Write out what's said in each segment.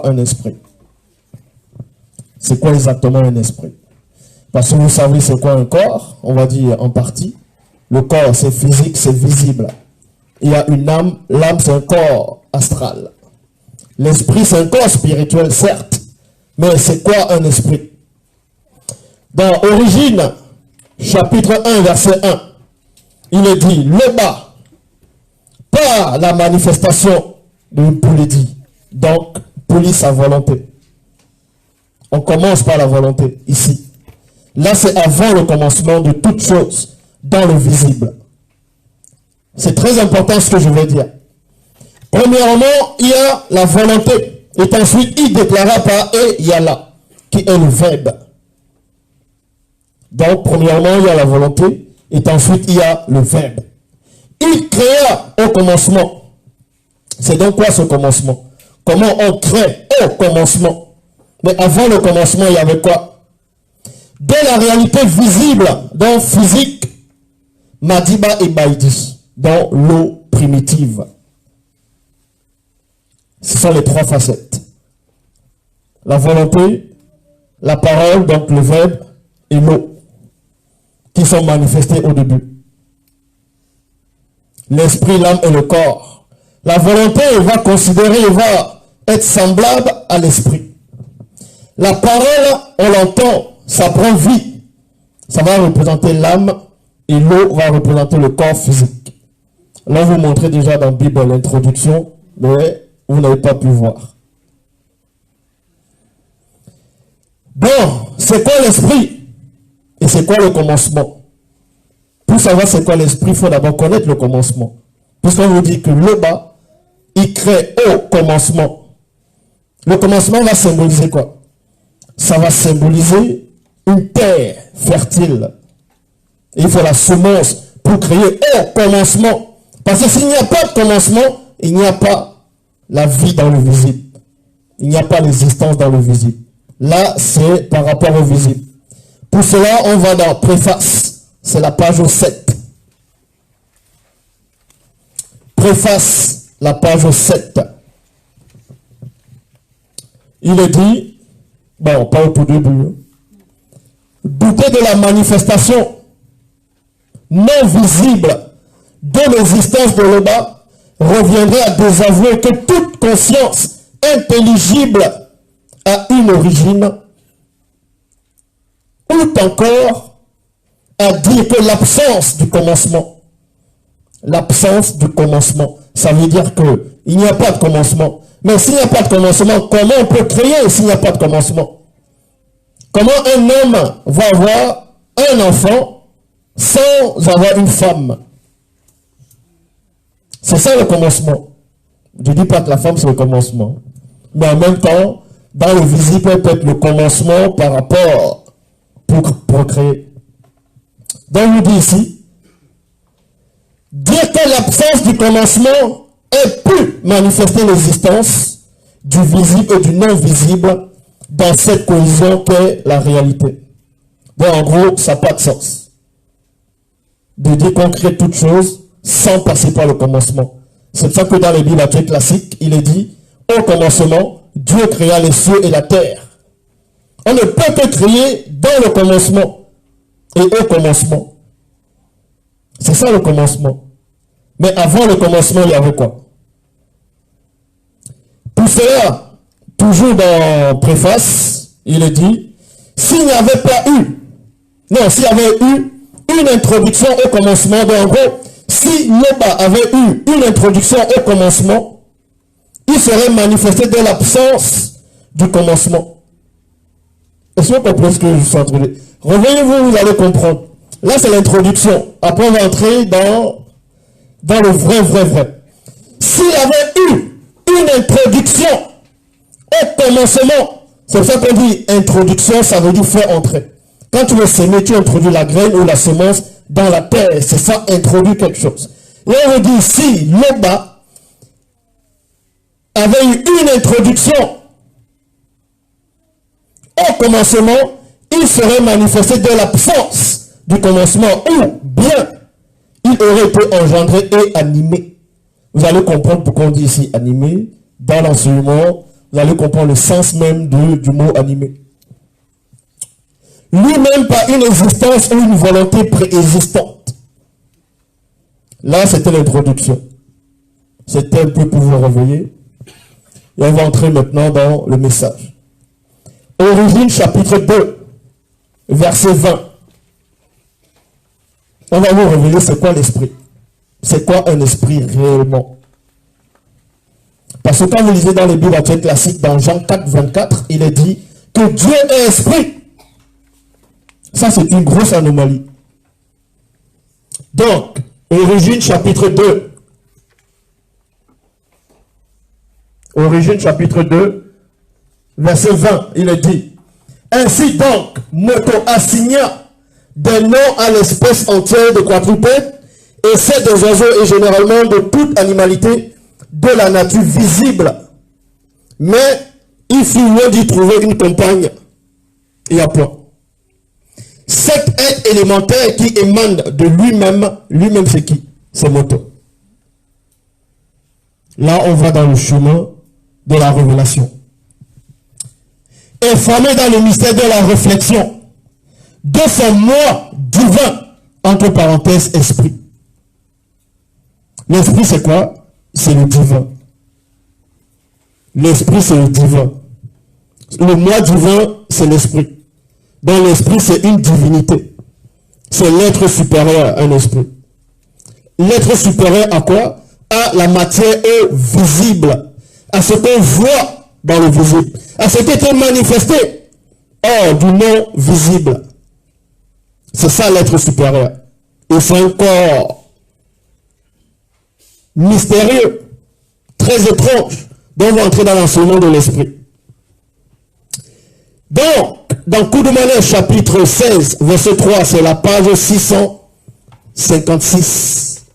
un esprit. C'est quoi exactement un esprit? Parce que vous savez c'est quoi un corps, on va dire en partie. Le corps c'est physique, c'est visible. Il y a une âme, l'âme c'est un corps astral. L'esprit c'est un corps spirituel certes, mais c'est quoi un esprit? Dans Origine, chapitre 1, verset 1, il est dit, le bas, pas la manifestation de Poulédi. Donc, Pouli sa volonté. On commence par la volonté, ici. Là, c'est avant le commencement de toute chose, dans le visible. C'est très important ce que je vais dire. Premièrement, il y a la volonté. Et ensuite, il déclara par « et yala » qui est le verbe. Donc, premièrement, il y a la volonté, et ensuite, il y a le verbe. Il créa au commencement. C'est donc quoi ce commencement? Comment on crée au commencement? Mais avant le commencement, il y avait quoi? Dès la réalité visible, dans physique, Madiba et Baïdi, dans l'eau primitive. Ce sont les trois facettes. La volonté, la parole, donc le verbe, et l'eau, qui sont manifestés au début. L'esprit, l'âme et le corps. La volonté va considérer, va être semblable à l'esprit. La parole, on l'entend, ça prend vie. Ça va représenter l'âme et l'eau va représenter le corps physique. Là, vous montrez déjà dans la Bible l'introduction, mais vous n'avez pas pu voir. Bon, c'est quoi l'esprit? Et c'est quoi le commencement? Pour savoir c'est quoi l'esprit, il faut d'abord connaître le commencement. Puisqu'on vous dit que le bas, il crée au commencement. Le commencement va symboliser quoi? Ça va symboliser une terre fertile. Et il faut la semence pour créer au commencement. Parce que s'il n'y a pas de commencement, il n'y a pas la vie dans le visible. Il n'y a pas l'existence dans le visible. Là, c'est par rapport au visible. Pour cela, on va dans préface. C'est la page 7. Préface, la page 7. Il est dit, bon, pas au tout début, douter de la manifestation non visible de l'existence de l'Oba reviendrait à désavouer que toute conscience intelligible a une origine, ou encore à dire que l'absence du commencement, ça veut dire qu'il n'y a pas de commencement. Mais s'il n'y a pas de commencement, comment on peut créer s'il n'y a pas de commencement? Comment un homme va avoir un enfant sans avoir une femme? C'est ça le commencement. Je ne dis pas que la femme c'est le commencement. Mais en même temps, dans le visible peut être le commencement par rapport pour procréer. Donc il dit ici, dire que l'absence du commencement ait pu manifester l'existence du visible et du non-visible dans cette cohésion qu'est la réalité. Bon, en gros, ça n'a pas de sens. De dire qu'on crée toute chose sans passer par le commencement. C'est pour ça que dans les Bibles classiques, il est dit, au commencement, Dieu créa les cieux et la terre. On ne peut que créer dans le commencement et au commencement. C'est ça le commencement. Mais avant le commencement, il y avait quoi? Pour cela, toujours dans préface, il est dit, s'il n'y avait pas eu, s'il y avait eu une introduction au commencement, donc en gros, si Loba avait eu une introduction au commencement, il serait manifesté de l'absence du commencement. Est-ce que vous comprenez ce que je suis en train de dire? Revenez-vous, vous allez comprendre. Là, c'est l'introduction. Après, on va entrer dans le vrai. S'il avait eu une introduction au commencement, c'est ça qu'on dit introduction, ça veut dire faire entrer. Quand tu veux semer, tu introduis la graine ou la semence dans la terre. C'est ça, introduire quelque chose. Et on veut dire, si Loba avait eu une introduction au commencement, il serait manifesté de l'absence du commencement, ou bien il aurait été engendré et animé. Vous allez comprendre pourquoi on dit ici animé. Dans l'enseignement, Vous allez comprendre le sens même du mot animé. Lui-même par une existence ou une volonté préexistante. Là, c'était l'introduction. C'était un peu pour vous réveiller. Et on va entrer maintenant dans le message. Origine chapitre 2, verset 20. On va vous révéler c'est quoi l'esprit. C'est quoi un esprit réellement. Parce que quand vous lisez dans les Bibles actuelles classiques, dans Jean 4, 24, il est dit que Dieu est esprit. Ça, c'est une grosse anomalie. Donc, Origine chapitre 2. Origine chapitre 2, verset 20, il est dit. Ainsi donc, Moto assigna des noms à l'espèce entière de quadrupèdes, et c'est des oiseaux et généralement de toute animalité de la nature visible. Mais il fut loin d'y trouver une compagne. Il y a point. Cet être élémentaire qui émane de lui-même c'est qui? C'est Moto. Là, on va dans le chemin de la révélation. Informé dans le mystère de la réflexion, de son moi divin, entre parenthèses, esprit. L'esprit, c'est quoi? C'est le divin. L'esprit, c'est le divin. Le moi divin, c'est l'esprit. Dans l'esprit, c'est une divinité. C'est l'être supérieur à un esprit. L'être supérieur à quoi? À la matière visible. À ce qu'on voit dans le visible. À ce qui est manifesté hors du non visible. C'est ça l'être supérieur. Et c'est un corps mystérieux, très étrange, dont on va entrer dans l'enseignement de l'esprit. Donc, dans Koudoumane chapitre 16, verset 3, c'est la page 656.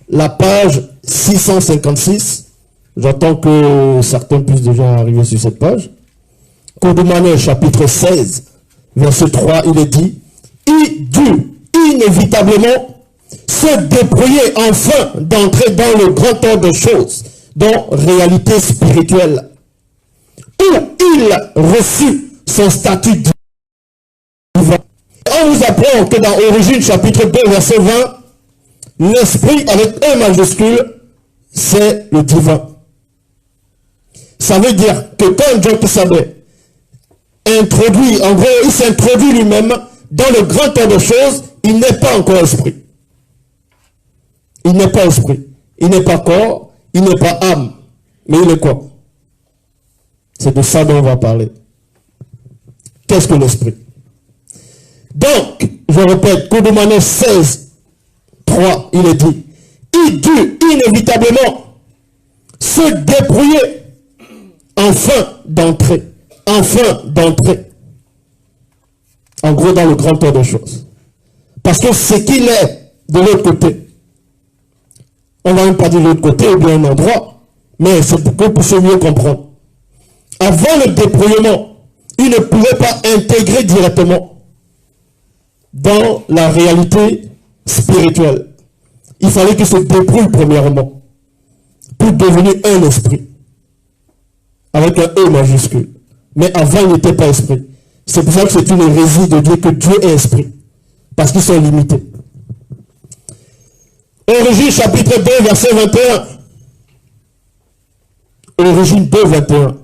La page 656. J'attends que certains puissent déjà arriver sur cette page. Koudoumane chapitre 16, verset 3, il est dit, il dut inévitablement se débrouiller enfin d'entrer dans le grand ordre de choses, dans réalité spirituelle, où il reçut son statut divin. On vous apprend que dans Origine chapitre 2 verset 20, l'esprit avec un majuscule, c'est le divin. Ça veut dire que quand Dieu savait introduit, en gros, il s'introduit lui-même dans le grand ordre de choses, il n'est pas encore esprit. Il n'est pas esprit. Il n'est pas corps, il n'est pas âme. Mais il est quoi? C'est de ça dont on va parler. Qu'est-ce que l'esprit? Donc, je répète, Koudoumane 16, 3, il est dit, il dut inévitablement se débrouiller enfin d'entrer. En gros, dans le grand ordre des choses. Parce que ce qu'il est de l'autre côté, on ne va même pas dire de l'autre côté ou bien un endroit, mais c'est pour que vous puissiez mieux comprendre. Avant le dépouillement, il ne pouvait pas intégrer directement dans la réalité spirituelle. Il fallait qu'il se débrouille premièrement pour devenir un esprit avec un E majuscule. Mais avant, il n'était pas esprit. C'est pour ça que c'est une hérésie de dire que Dieu est esprit. Parce qu'ils sont limités. Origine chapitre 2, verset 21. Origine 2, 21.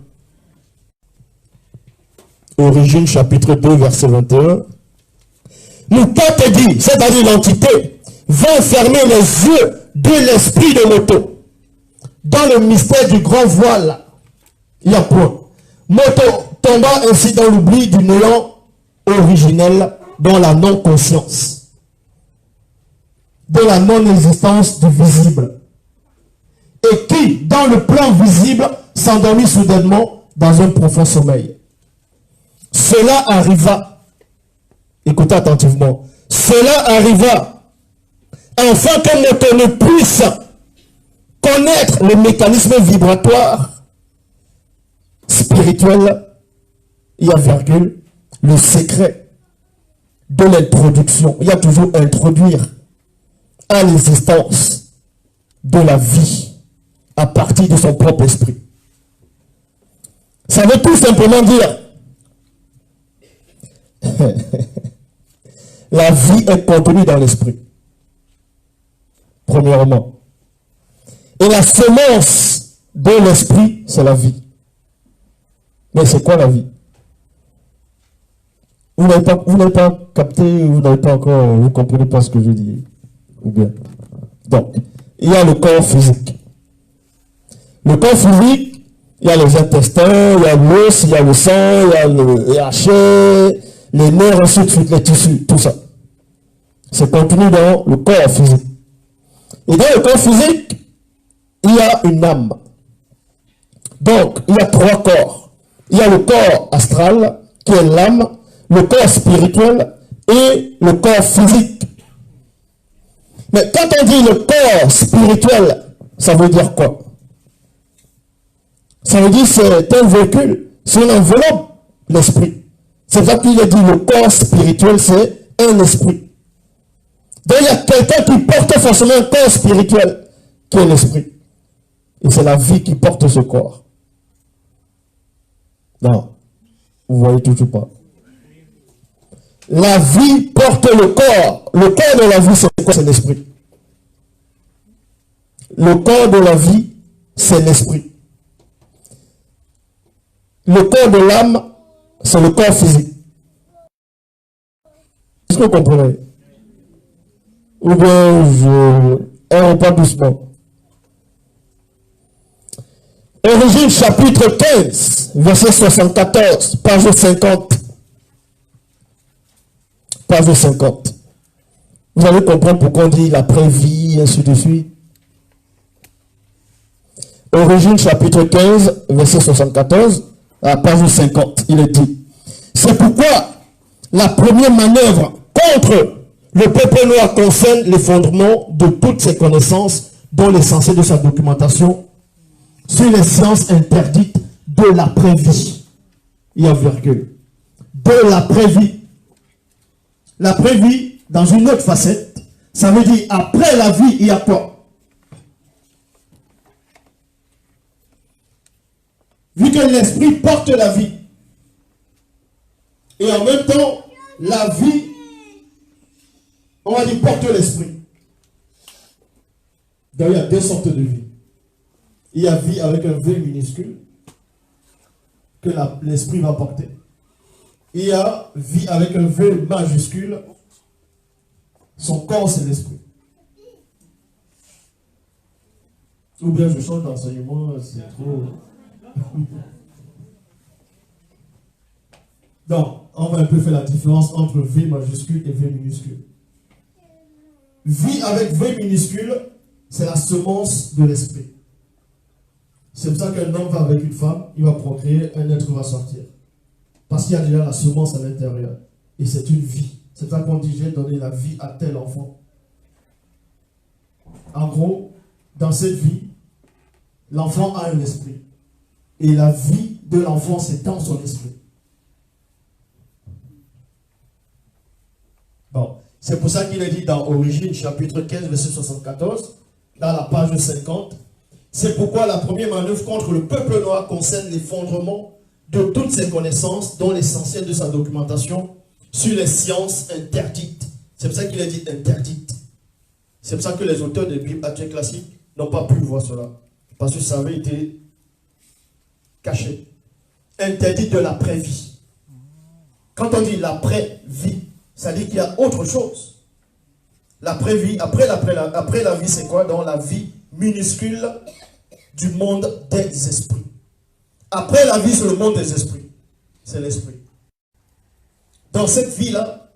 Origine chapitre 2, verset 21. Nous te dit, c'est-à-dire l'entité, va fermer les yeux de l'esprit de Moto. Dans le mystère du grand voile, il y a point. Moto tomba ainsi dans l'oubli du néant originel, dans la non-conscience, de la non-existence du visible, et qui, dans le plan visible, s'endormit soudainement dans un profond sommeil. Cela arriva, écoutez attentivement, cela arriva, afin que Moto ne puisse connaître le mécanisme vibratoire spirituel, il y a virgule, le secret de l'introduction. Il y a toujours introduire à l'existence de la vie à partir de son propre esprit. Ça veut tout simplement dire la vie est contenue dans l'esprit. Premièrement. Et la semence de l'esprit, c'est la vie. Mais c'est quoi la vie? Vous n'avez pas capté, vous n'avez pas encore, vous ne comprenez pas ce que je dis. Ou bien. Donc, il y a le corps physique. Le corps physique, il y a les intestins, il y a l'os, il y a le sang, il y a la chair, les nerfs, ainsi de suite, les tissus, tout ça. C'est contenu dans le corps physique. Et dans le corps physique, il y a une âme. Donc, il y a trois corps. Il y a le corps astral, qui est l'âme, le corps spirituel et le corps physique. Mais quand on dit le corps spirituel, ça veut dire quoi? Ça veut dire que c'est un véhicule, c'est une enveloppe, l'esprit. C'est ça qu'il a dit, le corps spirituel, c'est un esprit. Donc il y a quelqu'un qui porte forcément un corps spirituel, qui est l'esprit. Et c'est la vie qui porte ce corps. Non, vous voyez toujours pas. La vie porte le corps. Le corps de la vie, c'est quoi? C'est l'esprit. Le corps de la vie, c'est l'esprit. Le corps de l'âme, c'est le corps physique. Est-ce que vous comprenez? Ou bien on pas doucement. Origine chapitre 15, verset 74, page 50. Page 50. Vous allez comprendre pourquoi on dit l'après-vie, ainsi de suite. Origine chapitre 15, verset 74, à page 50, il est dit. C'est pourquoi la première manœuvre contre le peuple noir concerne l'effondrement de toutes ses connaissances, dont l'essentiel de sa documentation sur les sciences interdites de l'après-vie. Il y a virgule. De l'après-vie. L'après-vie, dans une autre facette, ça veut dire après la vie, il y a quoi? Vu que l'esprit porte la vie. Et en même temps, la vie, on va dire, porte l'esprit. Donc il y a deux sortes de vie. Il y a vie avec un V minuscule que l'esprit va porter. Il y a vie avec un V majuscule. Son corps, c'est l'esprit. Ou bien je change d'enseignement, c'est trop... Donc, on va un peu faire la différence entre V majuscule et V minuscule. Vie avec V minuscule, c'est la semence de l'esprit. C'est pour ça qu'un homme va avec une femme, il va procréer, un être va sortir. Parce qu'il y a déjà la semence à l'intérieur. Et c'est une vie. C'est pour ça qu'on dit, j'ai donné la vie à tel enfant. En gros, dans cette vie, l'enfant a un esprit. Et la vie de l'enfant, c'est dans son esprit. Bon, c'est pour ça qu'il est dit dans Origine, chapitre 15, verset 74, dans la page 50, c'est pourquoi la première manœuvre contre le peuple noir concerne l'effondrement de toutes ses connaissances, dont l'essentiel de sa documentation sur les sciences interdites. C'est pour ça qu'il est dit interdites. C'est pour ça que les auteurs de Bible actuelle classique n'ont pas pu voir cela. Parce que ça avait été caché. Interdit de l'après-vie. Quand on dit l'après-vie, ça dit qu'il y a autre chose. L'après-vie, après la vie, c'est quoi? Dans la vie minuscule du monde des esprits. Après la vie, c'est le monde des esprits. C'est l'esprit. Dans cette vie-là,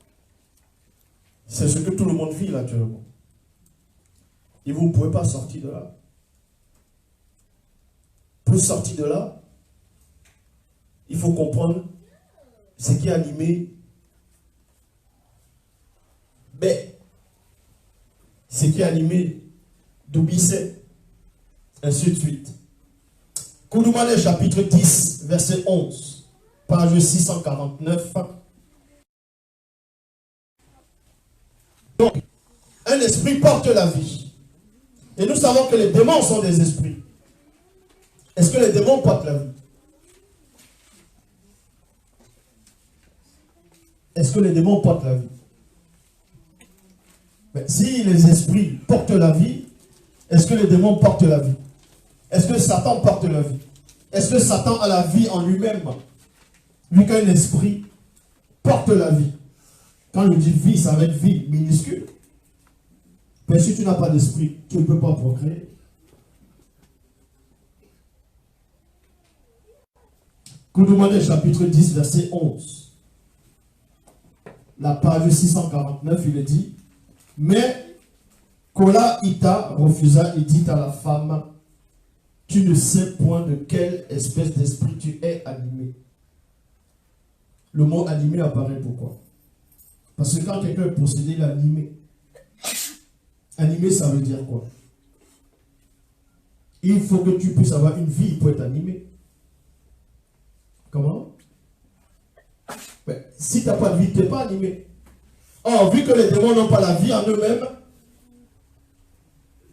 c'est ce que tout le monde vit là actuellement. Et vous ne pouvez pas sortir de là. Pour sortir de là, il faut comprendre ce qui est animé. Mais, ce qui est animé d'Oubissé, ainsi de suite. Koudoumane chapitre 10, verset 11, page 649. Donc, un esprit porte la vie. Et nous savons que les démons sont des esprits. Est-ce que les démons portent la vie? est-ce que les démons portent la vie? Mais si les esprits portent la vie, est-ce que les démons portent la vie? Est-ce que Satan porte la vie? Est-ce que Satan a la vie en lui-même? Vu qu'un esprit porte la vie. Quand on dit vie, ça va être vie minuscule. Mais si tu n'as pas d'esprit, tu ne peux pas procréer. Koudoumane chapitre 10, verset 11. La page 649, il est dit, mais Kola Ita refusa et dit à la femme, tu ne sais point de quelle espèce d'esprit tu es animé. Le mot animé apparaît pourquoi? Parce que quand quelqu'un est possédé, il est animé. Animé, ça veut dire quoi? Il faut que tu puisses avoir une vie pour être animé. Comment? Mais si tu n'as pas de vie, tu n'es pas animé. Or, vu que les démons n'ont pas la vie en eux-mêmes,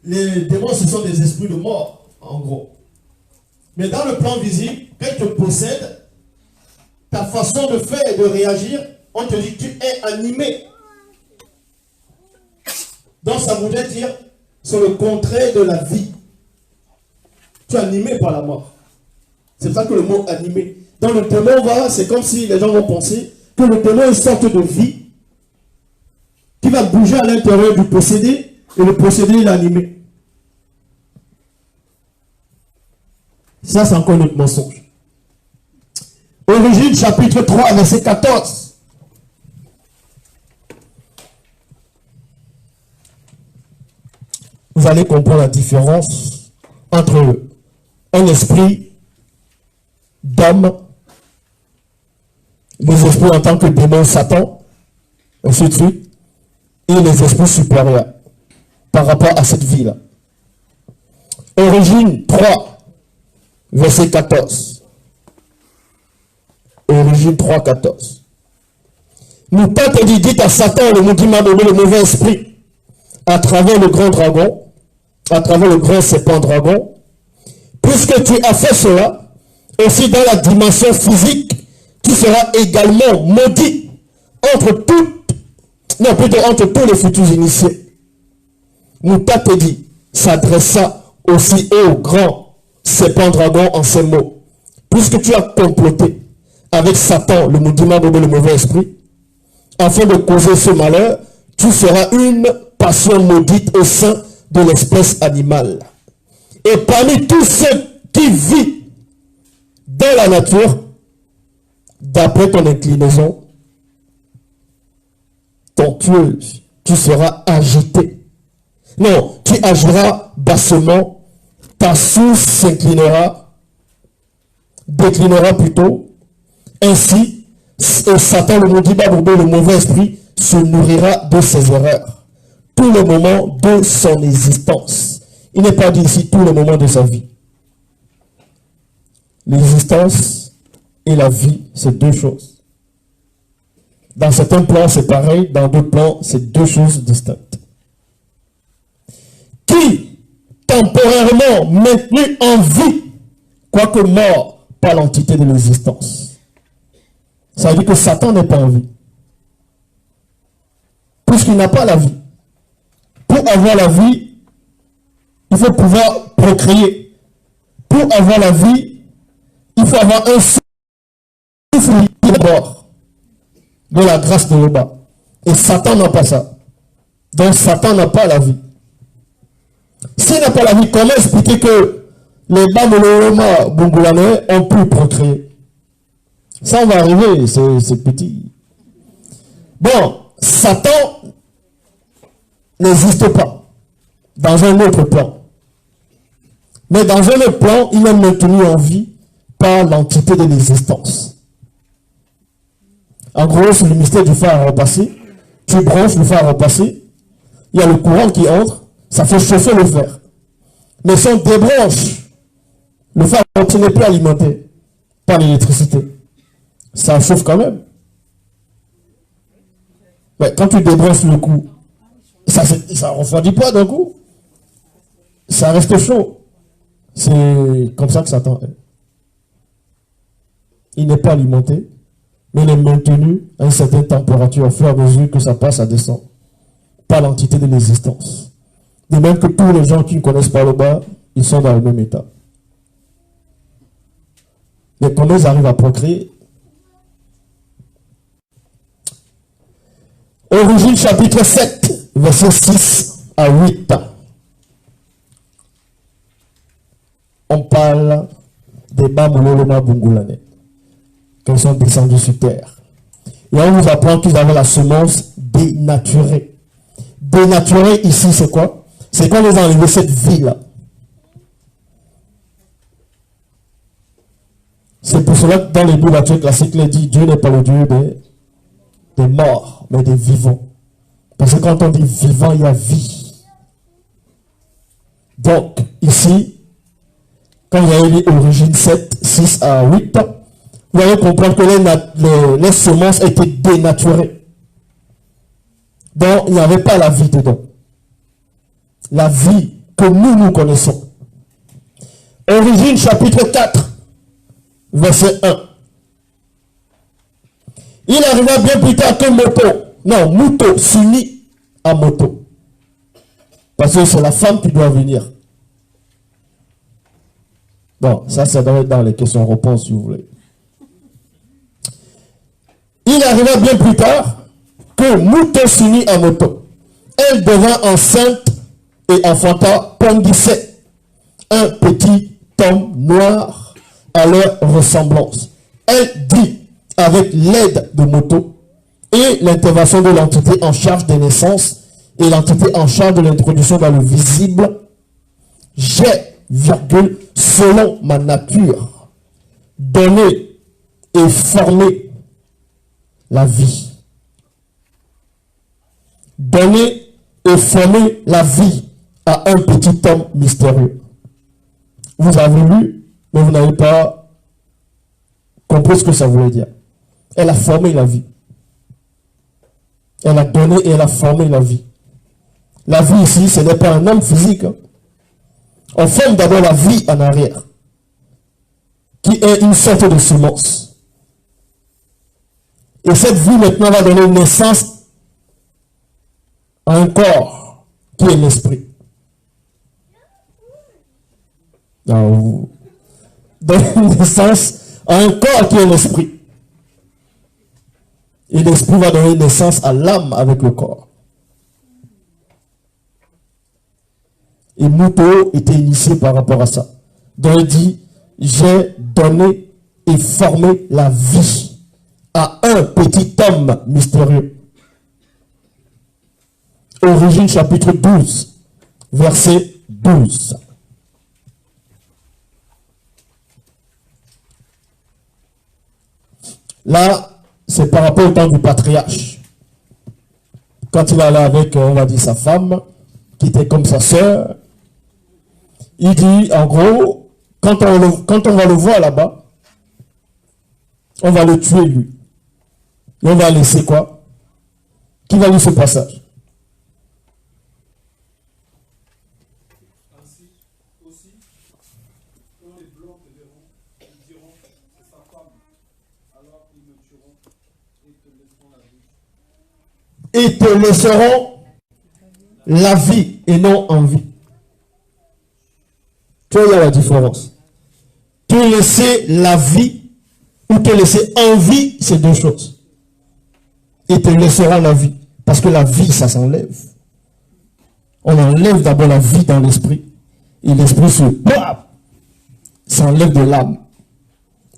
les démons, ce sont des esprits de mort, en gros. Mais dans le plan visible, quand ils te possèdent, ta façon de faire et de réagir, on te dit que tu es animé. Donc ça voudrait dire, c'est le contraire de la vie. Tu es animé par la mort. C'est ça que le mot animé. Dans le démon, voilà, c'est comme si les gens vont penser que le démon est une sorte de vie qui va bouger à l'intérieur du possédé, et le possédé il est animé. Ça, c'est encore notre mensonge. Origine, chapitre 3, verset 14. Vous allez comprendre la différence entre un esprit d'homme, les esprits en tant que démon Satan, ainsi de suite, et les esprits supérieurs par rapport à cette vie-là. Origine 3, verset 14. Origine 3, 14. Nous pas te dit à Satan, le mot qui m'a donné le mauvais esprit, à travers le grand dragon, à travers le grand serpent dragon, puisque tu as fait cela, aussi dans la dimension physique, tu seras également maudit entre tous les futurs initiés. Nous pas te dit, s'adressa aussi au grand serpent dragon en ces mots, puisque tu as comploté avec Satan, le maudiment de le mauvais esprit, afin de causer ce malheur, tu seras une passion maudite au sein de l'espèce animale. Et parmi tous ceux qui vivent dans la nature, d'après ton inclinaison tortueuse, tu seras agité. Non, tu agiras bassement, ta source s'inclinera, déclinera plutôt. Ainsi, Satan, le mauvais esprit, se nourrira de ses erreurs tout le moment de son existence. Il n'est pas dit ici tout le moment de sa vie. L'existence et la vie, c'est deux choses. Dans certains plans, c'est pareil. Dans d'autres plans, c'est deux choses distinctes. Qui, temporairement maintenu en vie, quoique mort par l'entité de l'existence. Ça veut dire que Satan n'est pas en vie. Puisqu'il n'a pas la vie. Pour avoir la vie, il faut pouvoir procréer. Pour avoir la vie, il faut avoir un souffle d'abord de la grâce de Yoba. Et Satan n'a pas ça. Donc Satan n'a pas la vie. S'il n'a pas la vie, comment expliquer que les Bamoloma Bungulanais ont pu procréer? Ça, on va arriver, c'est petit. Bon, Satan n'existe pas dans un autre plan. Mais dans un autre plan, il est maintenu en vie par l'entité de l'existence. En gros, c'est le mystère du fer à repasser. Tu branches le fer à repasser, il y a le courant qui entre, ça fait chauffer le fer. Mais si on débranche, le fer à repasser n'est plus alimenté par l'électricité. Ça chauffe quand même. Mais quand tu débranches le coup, ça ne refroidit pas d'un coup. Ça reste chaud. C'est comme ça que Satan est. Il n'est pas alimenté mais il est maintenu à une certaine température au fur et à mesure que ça passe à descendre. Pas l'entité de l'existence. De même que tous les gens qui ne connaissent pas le bas, ils sont dans le même état. Mais comment ils arrivent à procréer? Origine chapitre 7, versets 6 à 8. On parle des Bamololoma Bungulane, qui sont descendus sur terre. Et on nous apprend qu'ils avaient la semence dénaturée. Dénaturée ici, c'est quoi? C'est quand ils ont enlevé cette vie-là. C'est pour cela que dans les Bibles classiques, il dit Dieu n'est pas le Dieu des morts, mais des vivants. Parce que quand on dit vivant, il y a vie. Donc, ici, quand il y a eu l'origine 7, 6 à 8, vous allez comprendre que les semences étaient dénaturées. Donc, il n'y avait pas la vie dedans. La vie que nous connaissons. Origine chapitre 4, verset 1. Il arriva bien plus tard que Moto s'unit à Moto. Parce que c'est la femme qui doit venir. Bon, ça doit être dans les questions-réponses si vous voulez. Il arriva bien plus tard que Moto s'unit à Moto. Elle devint enceinte et enfanta Pondissé, un petit homme noir à leur ressemblance. Elle dit, avec l'aide de Moto et l'intervention de l'entité en charge des naissances et l'entité en charge de l'introduction dans le visible, j'ai, selon ma nature, donné et formé la vie. Donné et formé la vie à un petit homme mystérieux. Vous avez lu, mais vous n'avez pas compris ce que ça voulait dire. Elle a formé la vie. Elle a donné et elle a formé la vie. La vie ici, ce n'est pas un homme physique. On forme d'abord la vie en arrière, qui est une sorte de semence. Et cette vie maintenant va donner naissance à un corps qui est l'esprit. Donne naissance à un corps qui est l'esprit. Et l'esprit va donner naissance à l'âme avec le corps. Et Moto était initié par rapport à ça. Donc il dit, j'ai donné et formé la vie à un petit homme mystérieux. Origine chapitre 12, verset 12. Là, c'est par rapport au temps du patriarche. Quand il allait avec, on va dire, sa femme, qui était comme sa sœur, il dit, en gros, quand on va le voir là-bas, on va le tuer lui. Et on va laisser quoi? Qui va lire ce passage? Ainsi aussi, quand les blancs te verront, ils diront, c'est sa femme. Alors ils me tueront et te laisseront la vie. Et te laisseront la vie et non en vie. Tu vois, il y a la différence. Te laisser la vie ou te laisser en vie, c'est deux choses. Et te laissera la vie. Parce que la vie, ça s'enlève. On enlève d'abord la vie dans l'esprit. Et l'esprit s'enlève de l'âme.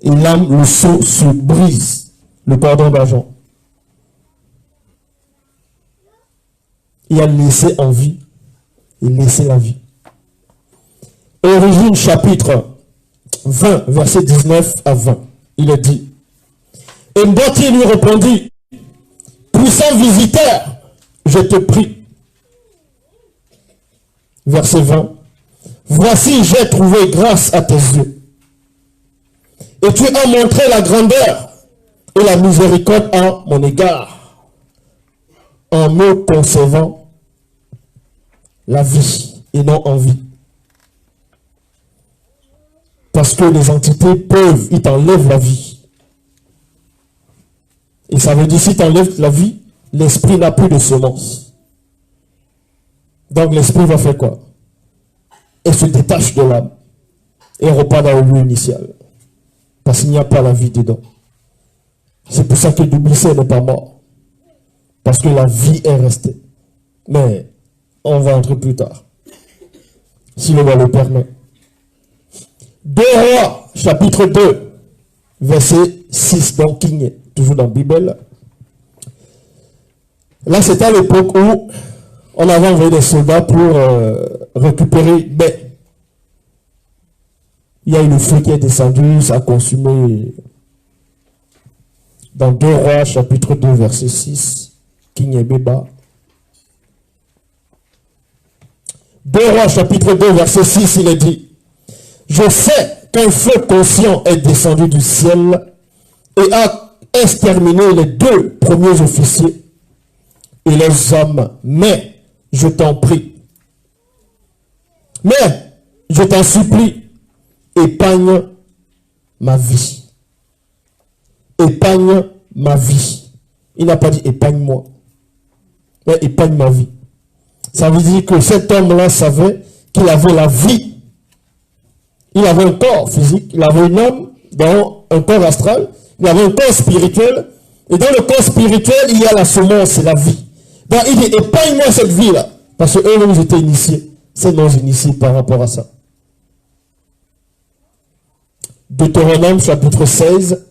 Et l'âme, le sceau se brise. Le cordon d'argent. Il a laissé en vie. Et laissé la vie. Origine chapitre 20, verset 19 à 20. Il est dit. Et Mboti lui répondit, puissant visiteur, je te prie. Verset 20. Voici, j'ai trouvé grâce à tes yeux. Et tu as montré la grandeur et la miséricorde à mon égard, en me concevant la vie et non en vie. Parce que les entités peuvent, ils t'enlèvent la vie. Et ça veut dire, si tu enlèves la vie, l'esprit n'a plus de semence. Donc l'esprit va faire quoi? Elle se détache de l'âme. Et repart dans le lieu initial. Parce qu'il n'y a pas la vie dedans. C'est pour ça que Doublissé n'est pas mort. Parce que la vie est restée. Mais on va entrer plus tard. Si le roi le permet. 2 Rois, chapitre 2, verset 6, donc King, toujours dans la Bible. Là, c'était à l'époque où on avait envoyé des soldats pour récupérer Bé. Il y a eu le feu qui est descendu, ça a consumé. Dans 2 Rois, chapitre 2, verset 6, King et Béba. 2 Rois, chapitre 2, verset 6, il est dit, je sais qu'un feu conscient est descendu du ciel et a exterminé les 2 premiers officiers et les hommes. Mais, je t'en prie, mais, je t'en supplie, épargne ma vie. Épargne ma vie. Il n'a pas dit épargne-moi, mais épargne ma vie. Ça veut dire que cet homme-là savait qu'il avait la vie. Il avait un corps physique, il avait une âme dans un corps astral, il avait un corps spirituel, et dans le corps spirituel, il y a la semence, c'est la vie. Donc il dit, épargne-moi cette vie-là, parce qu'eux-mêmes ils étaient initiés, c'est non initiés par rapport à ça. Deutéronome chapitre 16,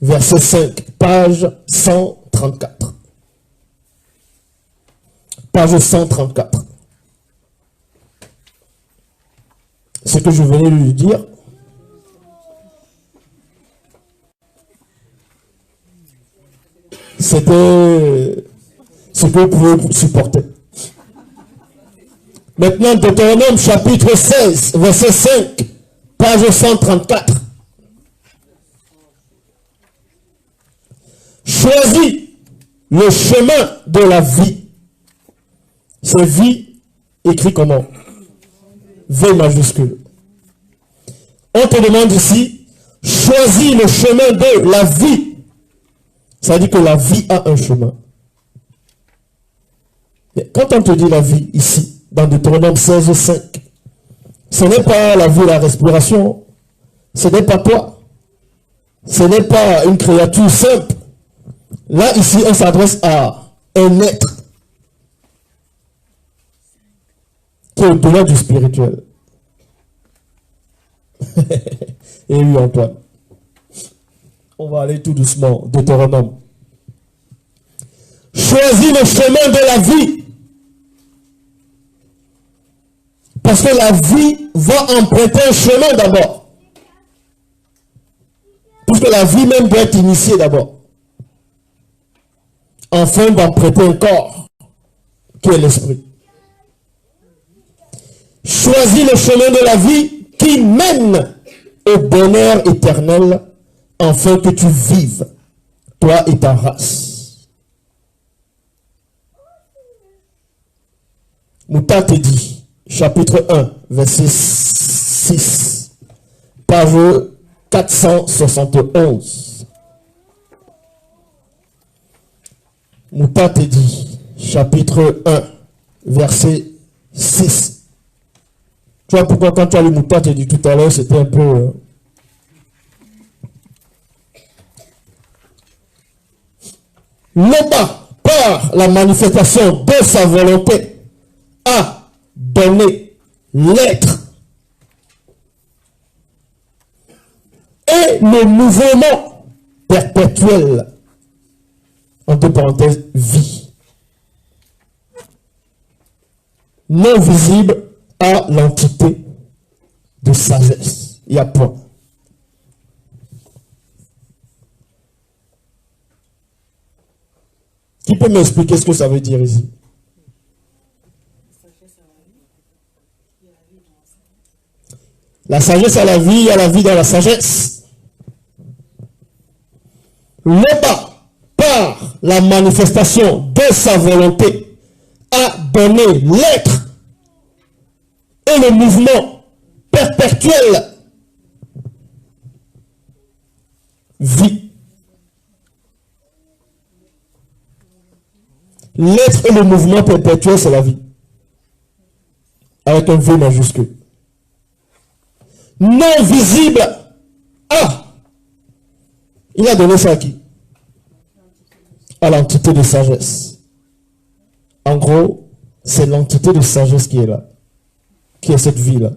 verset 5, page 134. Page 134. Ce que je venais de lui dire, c'était ce que vous pouvez supporter. Maintenant, Deutéronome chapitre 16, verset 5, page 134. Choisis le chemin de la vie. C'est vie écrit comment? V majuscule. On te demande ici, choisis le chemin de la vie. Ça dit que la vie a un chemin. Mais quand on te dit la vie ici, dans Deutéronome 16, 5, ce n'est pas la vie, la respiration. Ce n'est pas toi. Ce n'est pas une créature simple. Là, ici, on s'adresse à un être qui est au-delà du spirituel. Et oui, Antoine. On va aller tout doucement. Deutéronome. Choisis le chemin de la vie. Parce que la vie va emprunter un chemin d'abord. Puisque la vie même doit être initiée d'abord. Afin d'emprunter un corps qui est l'esprit. Choisis le chemin de la vie qui mène au bonheur éternel afin que tu vives, toi et ta race. Mouta te dit, chapitre 1, verset 6, page 471. Mouta te dit, chapitre 1, verset 6. Tu vois pourquoi quand tu as lu Mouta te dit tout à l'heure, c'était un peu... L'Oba, par la manifestation de sa volonté, a donné l'être et le mouvement perpétuel, entre parenthèses, vie, non visible à l'entité de sagesse. Il y a point. Qui peut m'expliquer ce que ça veut dire ici? La sagesse à la vie, il y a la vie dans la sagesse. L'Oba, par la manifestation de sa volonté, a donné l'être et le mouvement perpétuel. Vie. L'être et le mouvement perpétuel, c'est la vie. Avec un V majuscule. Non visible. Ah! Il a donné ça à qui? À l'entité de sagesse. En gros, c'est l'entité de sagesse qui est là. Qui est cette vie-là.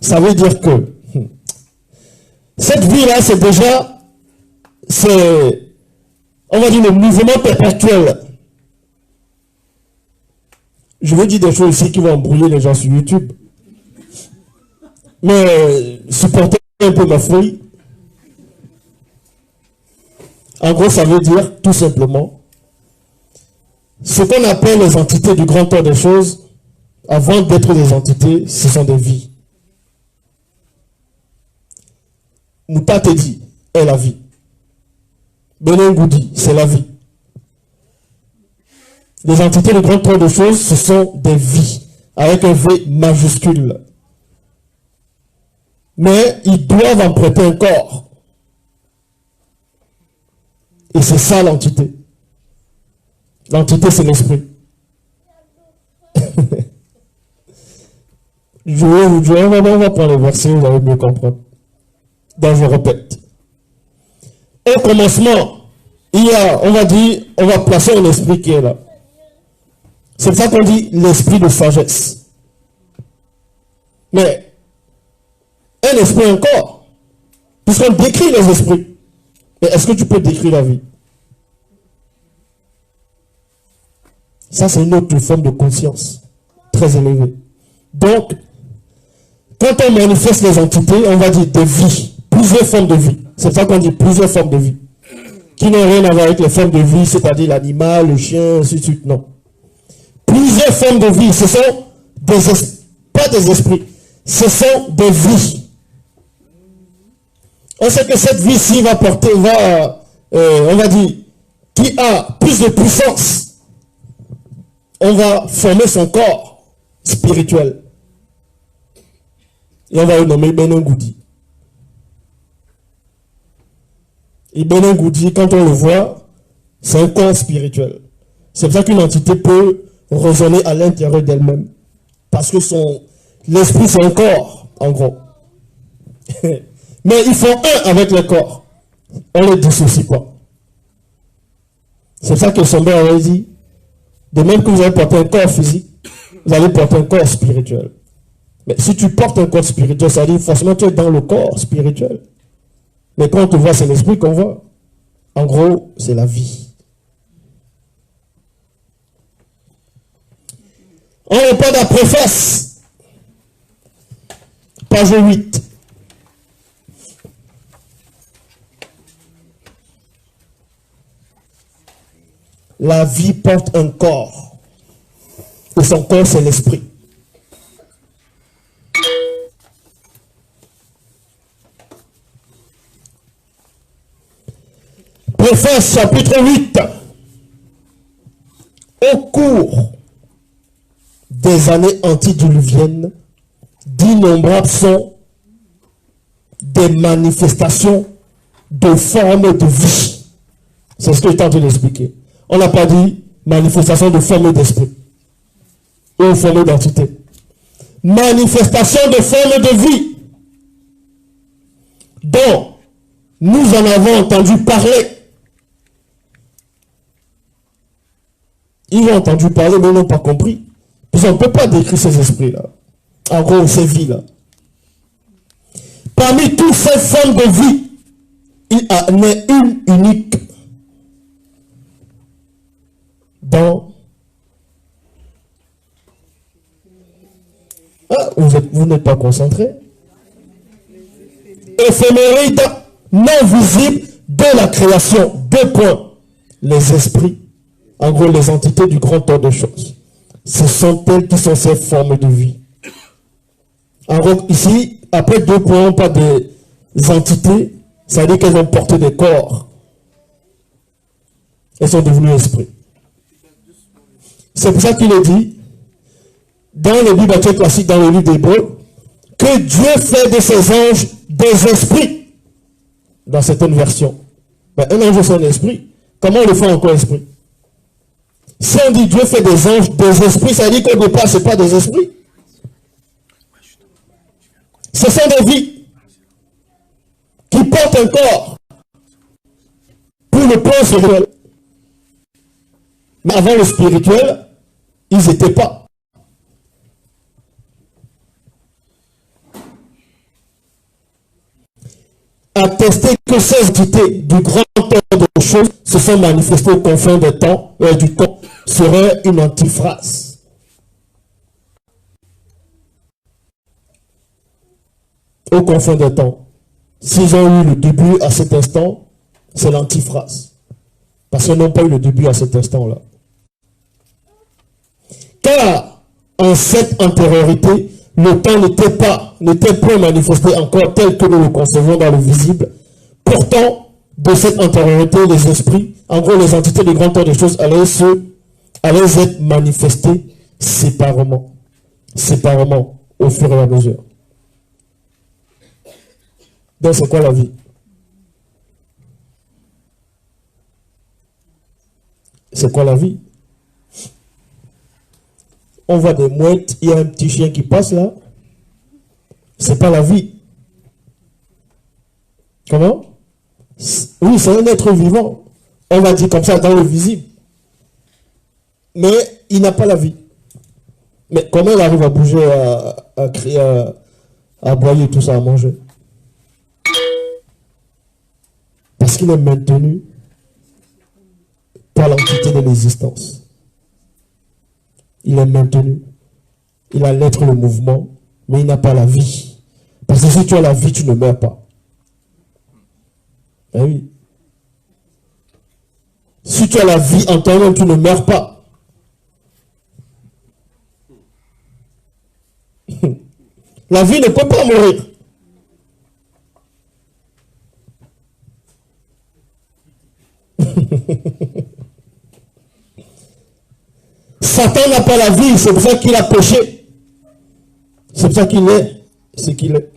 Ça veut dire que cette vie-là, c'est déjà, on va dire, le mouvement perpétuel. Je veux dire des choses ici qui vont embrouiller les gens sur YouTube. Mais supportez un peu ma folie. En gros, ça veut dire, tout simplement, ce qu'on appelle les entités du grand ordre des choses, avant d'être des entités, ce sont des vies. Mouta te dit, est la vie. Benin Goudi, c'est la vie. Les entités du grand ordre des choses, ce sont des vies, avec un V majuscule. Mais ils doivent en prêter un corps. Et c'est ça l'entité. L'entité, c'est l'esprit. On va prendre les versets, vous allez mieux comprendre. Donc je répète. Au commencement, il y a, on va dire, on va placer un esprit qui est là. C'est ça qu'on dit l'esprit de sagesse. Mais, un esprit encore. Puisqu'on décrit les esprits. Mais est-ce que tu peux décrire la vie? Ça, c'est une autre forme de conscience. Très élevée. Donc, quand on manifeste les entités, on va dire des vies. Plusieurs formes de vie. C'est ça qu'on dit plusieurs formes de vie. Qui n'ont rien à voir avec les formes de vie, c'est-à-dire l'animal, le chien, ainsi de suite. Non. Plusieurs formes de vie. Ce sont pas des esprits. Ce sont des vies. On sait que cette vie-ci va porter, on va dire, qui a plus de puissance. On va former son corps spirituel. Et on va le nommer Benin Goudi. Et Benin Goudi, quand on le voit, c'est un corps spirituel. C'est pour ça qu'une entité peut résonner à l'intérieur d'elle-même. Parce que l'esprit, c'est un corps, en gros. Mais ils font un avec le corps. On ne les dissocie pas. C'est ça que son père avait dit. De même que vous allez porter un corps physique, vous allez porter un corps spirituel. Mais si tu portes un corps spirituel, ça veut dire forcément tu es dans le corps spirituel. Mais quand on te voit, c'est l'esprit qu'on voit. En gros, c'est la vie. On répond à la préface. Page 8. La vie porte un corps. Et son corps, c'est l'esprit. Préface, chapitre 8. Au cours des années antidiluviennes, d'innombrables sont des manifestations de formes de vie. C'est ce que je suis en train d'expliquer. On n'a pas dit manifestation de forme d'esprit ou forme d'entité. Manifestation de forme de vie dont nous en avons entendu parler. Ils ont entendu parler, mais ils n'ont pas compris. Parce qu'on ne peut pas décrire ces esprits-là. En gros, ces vies-là. Parmi toutes ces formes de vie, il en est une unique. Dans... Ah, vous n'êtes pas concentré. Éphéméride non visible de la création. 2 points. Les esprits, en gros les entités du grand ordre de choses. Ce sont elles qui sont ces formes de vie. En gros, ici, après 2 points, pas des entités, ça veut dire qu'elles ont porté des corps. Elles sont devenues esprits. C'est pour ça qu'il est dit, dans le Bible classique, dans le livre d'Hébreux, que Dieu fait de ses anges des esprits. Dans certaines versions. Ben, un ange, c'est un esprit. Comment on le fait encore esprit? Si on dit Dieu fait des anges, des esprits, ça dit qu'au départ, ce n'est pas des esprits. Ce sont des vies qui portent un corps pour le plan spirituel. Mais avant le spirituel, ils n'étaient pas. Attester que ces entités du grand ordre de choses se sont manifestées aux confins du temps serait une antiphrase. Aux confins des temps. S'ils ont eu le début à cet instant, c'est l'antiphrase. Parce qu'ils n'ont pas eu le début à cet instant-là. Car en cette antériorité, le temps n'était pas manifesté encore tel que nous le concevons dans le visible. Pourtant, de cette antériorité, les esprits, en gros les entités du grand temps des choses allaient être manifestées séparément au fur et à mesure. Donc c'est quoi la vie? C'est quoi la vie? On voit des mouettes, il y a un petit chien qui passe là. C'est pas la vie. Comment? Oui, c'est un être vivant. On va dire comme ça dans le visible. Mais il n'a pas la vie. Mais comment il arrive à bouger, à crier, à aboyer, tout ça, à manger? Parce qu'il est maintenu par l'entité de l'existence. Il est maintenu. Il a l'être, le mouvement, mais il n'a pas la vie. Parce que si tu as la vie, tu ne meurs pas. Eh oui. Si tu as la vie en toi-même, tu ne meurs pas. La vie ne peut pas mourir. Satan n'a pas la vie, c'est pour ça qu'il a péché. C'est pour ça qu'il est ce qu'il est.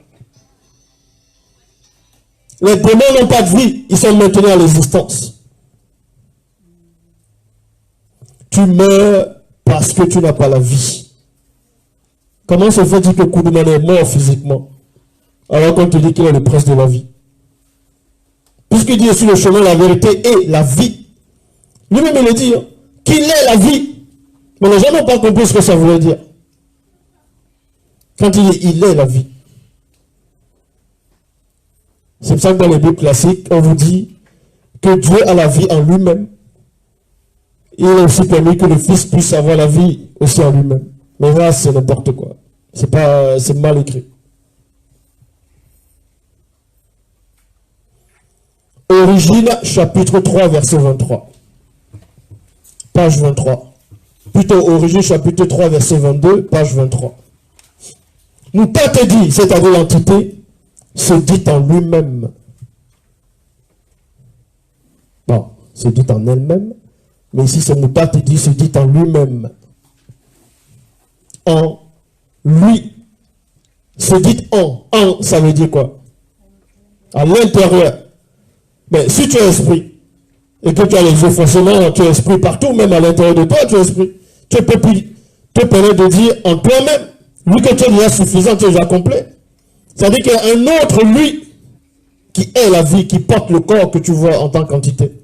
Les démons n'ont pas de vie, ils sont maintenus à l'existence. Tu meurs parce que tu n'as pas la vie. Comment se fait-il que Koudoumane est mort physiquement alors qu'on te dit qu'il est le prince de la vie? Puisqu'il dit sur le chemin, la vérité et la vie. Lui-même il le dit, hein, qu'il est la vie. Mais les gens n'ont pas compris ce que ça voulait dire. Quand il dit il est la vie. C'est pour ça que dans les Bibles classiques, on vous dit que Dieu a la vie en lui-même. Il a aussi permis que le Fils puisse avoir la vie aussi en lui-même. Mais là, c'est n'importe quoi. C'est mal écrit. Origine, chapitre 3, verset 23. Page 23. Plutôt, Origine, chapitre 3, verset 22, page 23. Nous pas te dit, c'est-à-dire l'entité, se dit en lui-même. Bon, se dit en elle-même, mais ici, c'est Mouta te dit, se dit en lui-même. En lui. Se dit en. En, ça veut dire quoi? À l'intérieur. Mais si tu es esprit, et que tu as les yeux, forcément, tu es esprit partout, même à l'intérieur de toi, tu es esprit. Tu peux plus te permettre de dire en toi-même, lui que tu es déjà suffisant, tu es déjà complet. C'est-à-dire qu'il y a un autre lui qui est la vie, qui porte le corps que tu vois en tant qu'entité.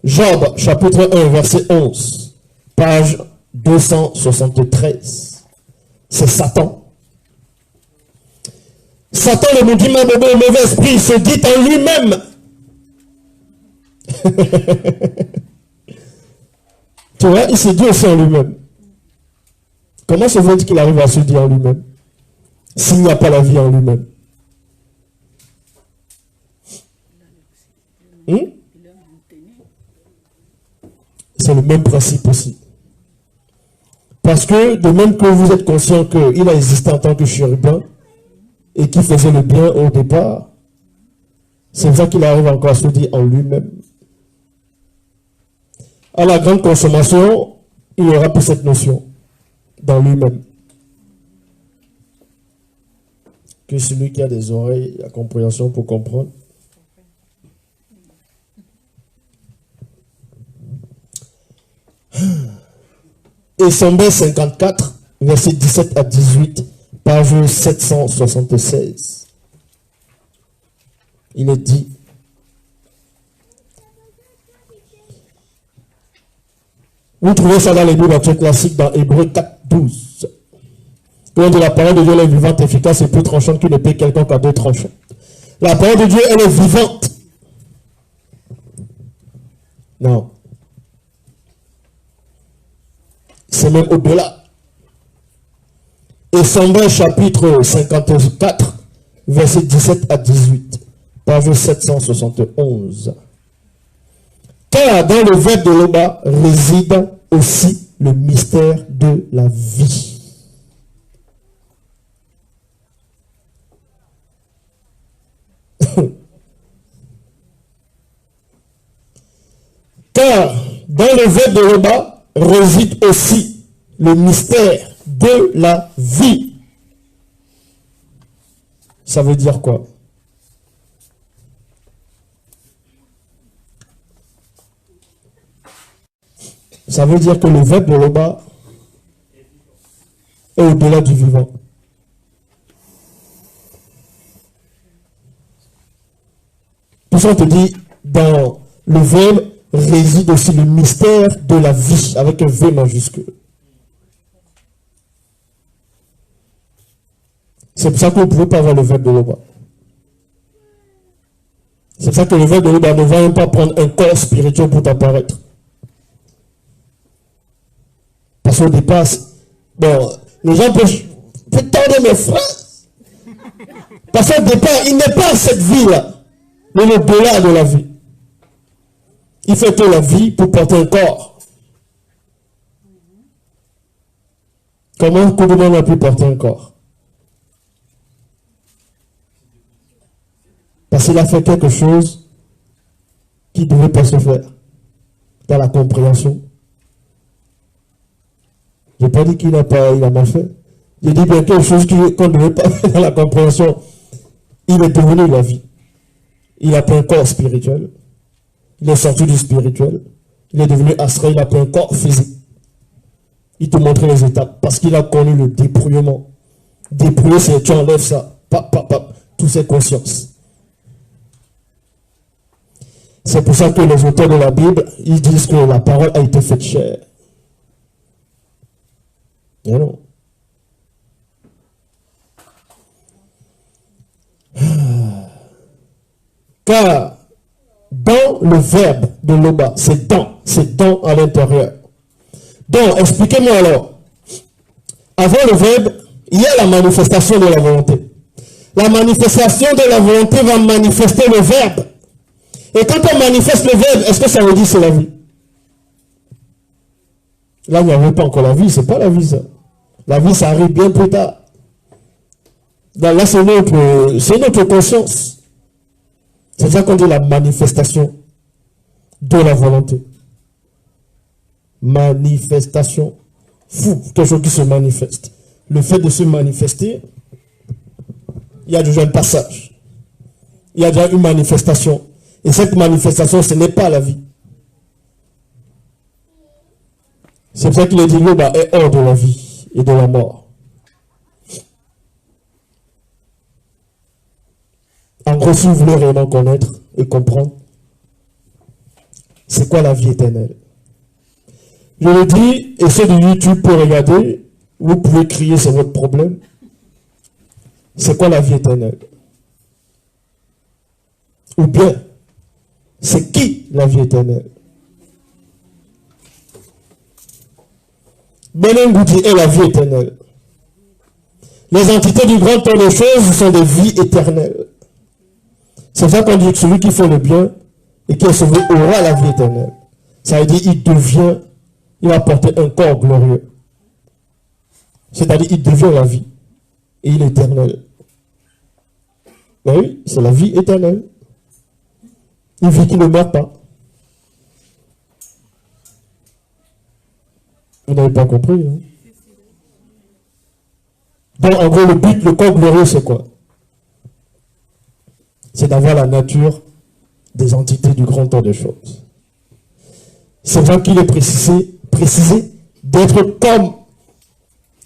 Job, chapitre 1, verset 11, page 273. C'est Satan. Satan, le maudit mauvais esprit, se dit en lui-même. Tu vois, il se dit aussi en lui-même. Comment se fait-il qu'il arrive à se dire en lui-même s'il n'y a pas la vie en lui-même? C'est le même principe aussi. Parce que, de même que vous êtes conscient qu'il a existé en tant que chérubin et qu'il faisait le bien au départ, c'est ça qu'il arrive encore à se dire en lui-même. À la grande consommation, il n'y aura plus cette notion dans lui-même. Que celui qui a des oreilles, la compréhension pour comprendre. Et Sombé 54, verset 17 à 18, page 776. Il est dit, vous trouvez ça dans les Bibles classiques dans Hébreux 4, 12. Quand la parole de Dieu elle est vivante, efficace et plus tranchante qu'une épée quelconque à deux tranchants. La parole de Dieu, elle est vivante. Non. C'est même au-delà. Et Sombé chapitre 54, verset 17 à 18, page 771. Car dans le verbe de Loba réside aussi le mystère de la vie. Car dans le verbe de Loba réside aussi le mystère de la vie. Ça veut dire quoi? Ça veut dire que le verbe de Loba est au-delà du vivant. Pour ça, on te dit, dans le verbe réside aussi le mystère de la vie, avec un V majuscule. C'est pour ça que vous ne pouvez pas avoir le verbe de Loba. C'est pour ça que le verbe de Loba ne va même pas prendre un corps spirituel pour t'apparaître. Parce qu'au départ, bon, les gens peuvent tendre mes phrases. Parce qu'au départ, il n'est pas cette vie-là, mais au-delà de la vie. Il fait que la vie pour porter un corps. Comment Koudouman a pu porter un corps? Parce qu'il a fait quelque chose qui ne devait pas se faire dans la compréhension. Je n'ai pas dit qu'il a mal fait. J'ai dit bien quelque chose qu'on ne devait pas faire dans la compréhension. Il est devenu la vie. Il a pris un corps spirituel. Il est sorti du spirituel. Il est devenu astral. Il a pris un corps physique. Il te montrait les étapes parce qu'il a connu le dépouillement. Dépouiller, c'est tu enlèves ça. Toutes ces consciences. C'est pour ça que les auteurs de la Bible, ils disent que la parole a été faite chair. Mais non. Car dans le verbe de Loba, c'est dans à l'intérieur. Donc, expliquez-moi alors. Avant le verbe, il y a la manifestation de la volonté. La manifestation de la volonté va manifester le verbe. Et quand on manifeste le verbe, est-ce que ça veut dire que c'est la vie? Là, il n'y avait pas encore la vie, c'est pas la vie ça. La vie, ça arrive bien plus tard. Donc là, c'est notre conscience. C'est ça qu'on dit la manifestation de la volonté. Manifestation. Fou, quelque chose qui se manifeste. Le fait de se manifester, il y a déjà un passage. Il y a déjà une manifestation. Et cette manifestation, ce n'est pas la vie. C'est pour ça qu'il est dit Loba est hors de la vie et de la mort. En gros, si vous voulez réellement connaître et comprendre, c'est quoi la vie éternelle? Je le dis, et ceux de YouTube peuvent regarder, vous pouvez crier, c'est votre problème. C'est quoi la vie éternelle? Ou bien, c'est qui la vie éternelle? Benin Goudi est la vie éternelle. Les entités du grand temps des choses sont des vies éternelles. C'est ça qu'on dit que celui qui fait le bien et qui est sauvé aura la vie éternelle. Ça veut dire il va porter un corps glorieux. C'est-à-dire il devient la vie. Et il est éternel. Ben oui, c'est la vie éternelle. Une vie qui ne meurt pas. Vous n'avez pas compris, hein? Donc, en gros, le but, le corps glorieux, c'est quoi? c'est d'avoir la nature des entités du grand temps des choses. C'est vrai qu'il est précisé d'être comme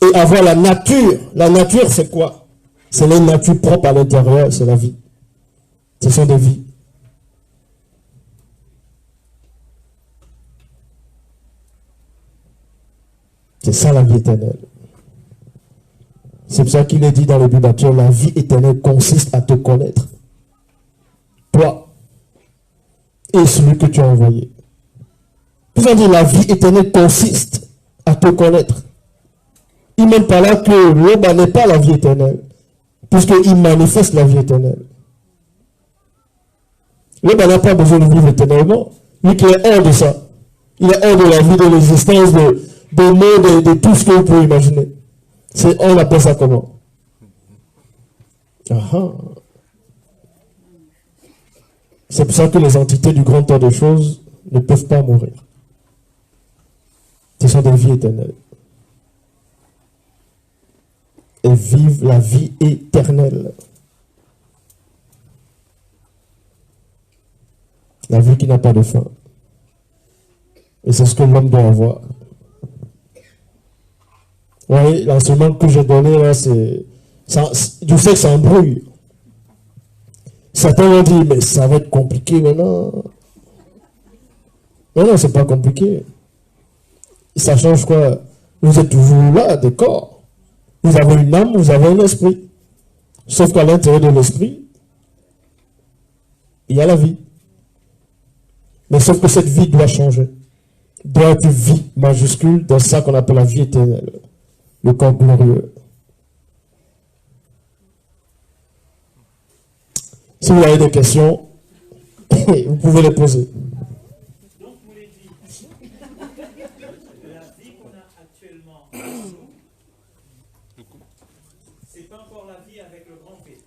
et avoir la nature. La nature, c'est quoi? C'est les natures propres à l'intérieur, c'est la vie. Ce sont des vies. C'est ça la vie éternelle. C'est pour ça qu'il est dit dans le Bible, la vie éternelle consiste à te connaître. Toi et celui que tu as envoyé. Vous avez dit la vie éternelle consiste à te connaître. Il même pas là que l'homme n'est pas la vie éternelle, puisqu'il manifeste la vie éternelle. L'homme n'a pas besoin de vivre éternellement. Lui qui est hors de ça. Il est hors de la vie, de l'existence, de monde, de tout ce que vous pouvez imaginer. On appelle ça comment? C'est pour ça que les entités du grand temps des choses ne peuvent pas mourir. Ce sont des vies éternelles. Et vivent la vie éternelle. La vie qui n'a pas de fin. Et c'est ce que l'homme doit avoir. Oui, l'enseignement que j'ai donné là, c'est... Je sais que ça embrouille. Certains vont dire, mais ça va être compliqué maintenant. Non, c'est pas compliqué. Ça change quoi? Vous êtes toujours là, des corps. Vous avez une âme, vous avez un esprit. Sauf qu'à l'intérieur de l'esprit, il y a la vie. Mais sauf que cette vie doit changer. Doit être vie majuscule dans ça qu'on appelle la vie éternelle. Le corps glorieux. Si vous avez des questions, vous pouvez les poser. Donc, vous l'avez dit, la vie qu'on a actuellement, c'est pas encore la vie avec le grand V.